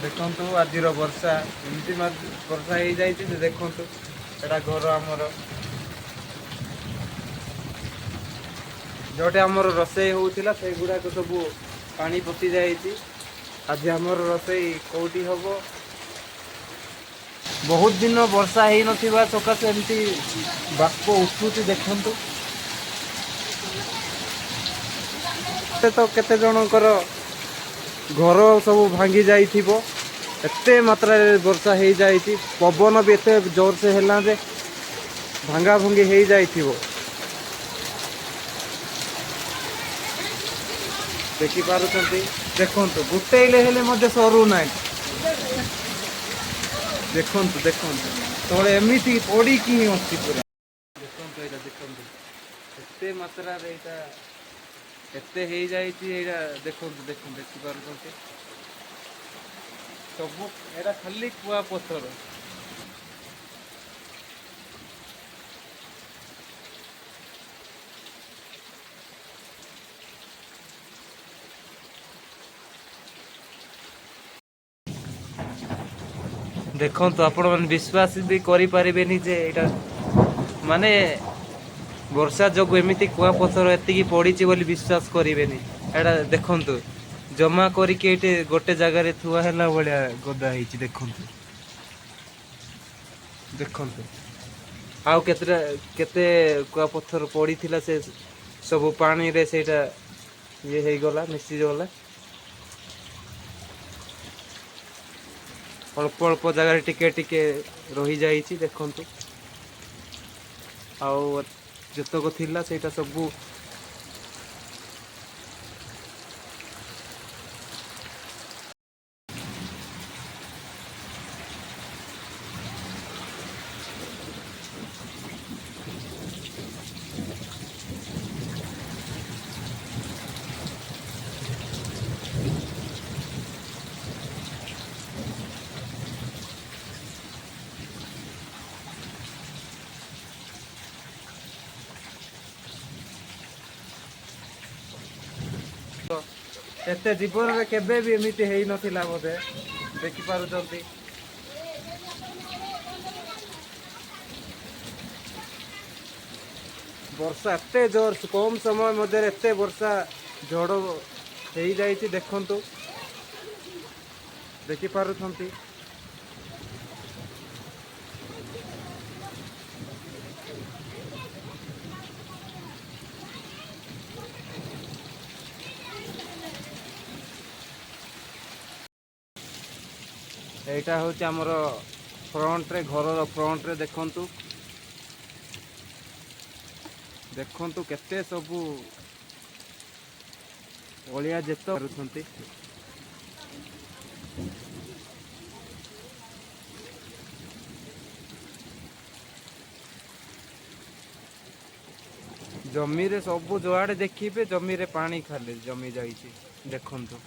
ଦେଖନ୍ତୁ ଆଜିର ବର୍ଷା ଏମିତି ବର୍ଷା ହେଇଯାଇଛି ଯେ ଦେଖନ୍ତୁ ଏଟା ଘର ଆମର ଯୋଉଠି ଆମର ରୋଷେଇ ହଉଥିଲା ସେଇଗୁଡାକ ସବୁ ପାଣି ପଶି ଯାଇଛି। ଆଜି ଆମର ରୋଷେଇ କୋଉଠି ହବ? ବହୁତ ଦିନ ବର୍ଷା ହେଇନଥିବା ସକାଶେ ଏମିତି ବାଷ୍ପ ଉଠୁଛି ଦେଖନ୍ତୁ। ଏତେ ତ କେତେ ଜଣଙ୍କର ଘର ସବୁ ଭାଙ୍ଗି ଯାଇଥିବ। ଏତେ ମାତ୍ରାରେ ବର୍ଷା ହେଇଯାଇଛି ପବନ ବି ଏତେ ଜୋରସେ ହେଲା ଯେ ଭାଙ୍ଗା ଭୁଙ୍ଗି ହେଇଯାଇଥିବ। ଦେଖିପାରୁଛନ୍ତି ଦେଖନ୍ତୁ ଗୋଟେଇଲେ ହେଲେ ମଧ୍ୟ ସରୁନାହିଁ। ଦେଖନ୍ତୁ ଦେଖନ୍ତୁ ତଳେ ଏମିତି ପଡିକି ହିଁ ଅଛି ପୁରା। ଦେଖନ୍ତୁ ଏଇଟା ଦେଖନ୍ତୁ ଏତେ ମାତ୍ରାରେ ଏଇଟା ଏତେ ହେଇଯାଇଛି ଏଇଟା ଦେଖନ୍ତୁ ଦେଖନ୍ତୁ ଦେଖିପାରୁଛନ୍ତି। ସବୁ ଏଇଟା ଖାଲି କୁଆ ପଥର। ଦେଖନ୍ତୁ ଆପଣ ମାନେ ବିଶ୍ୱାସ ବି କରିପାରିବେନି ଯେ ଏଇଟା ମାନେ ବର୍ଷା ଯୋଗୁ ଏମିତି କୁଆପଥର ଏତିକି ପଡିଛି ବୋଲି ବିଶ୍ୱାସ କରିବେନି। ଏଇଟା ଦେଖନ୍ତୁ ଜମା କରିକି ଏଇଠି ଗୋଟେ ଜାଗାରେ ଥୁଆ ହେଲା ଭଳିଆ ଗଦା ହେଇଛି ଦେଖନ୍ତୁ। ଦେଖନ୍ତୁ ଆଉ କେତେଟା କେତେ କୁଆପଥର ପଡିଥିଲା ସେ ସବୁ ପାଣିରେ ସେଇଟା ଇଏ ହେଇଗଲା ମିଶିଗଲା। ଅଳ୍ପ ଅଳ୍ପ ଜାଗାରେ ଟିକେ ଟିକେ ରହିଯାଇଛି ଦେଖନ୍ତୁ। ଆଉ ଯେତକ ଥିଲା ସେଇଟା ସବୁ ଏତେ ଜୀବନରେ କେବେ ବି ଏମିତି ହେଇନଥିଲା ବୋଧେ ଦେଖିପାରୁଛନ୍ତି। ବର୍ଷା ଏତେ ଜୋର କମ ସମୟ ମଧ୍ୟରେ ଏତେ ବର୍ଷା ଝଡ଼ ହେଇଯାଇଛି ଦେଖନ୍ତୁ ଦେଖିପାରୁଛନ୍ତି। ଏଇଟା ହଉଛି ଆମର ଫ୍ରଣ୍ଟରେ ଘରର ଫ୍ରଣ୍ଟରେ ଦେଖନ୍ତୁ। ଦେଖନ୍ତୁ କେତେ ସବୁ ଅଳିଆ ଯେତ କରୁଛନ୍ତି। ଜମିରେ ସବୁ ଯୁଆଡେ ଦେଖିବେ ଜମିରେ ପାଣି ଖାଲି ଜମି ଯାଇଛି ଦେଖନ୍ତୁ।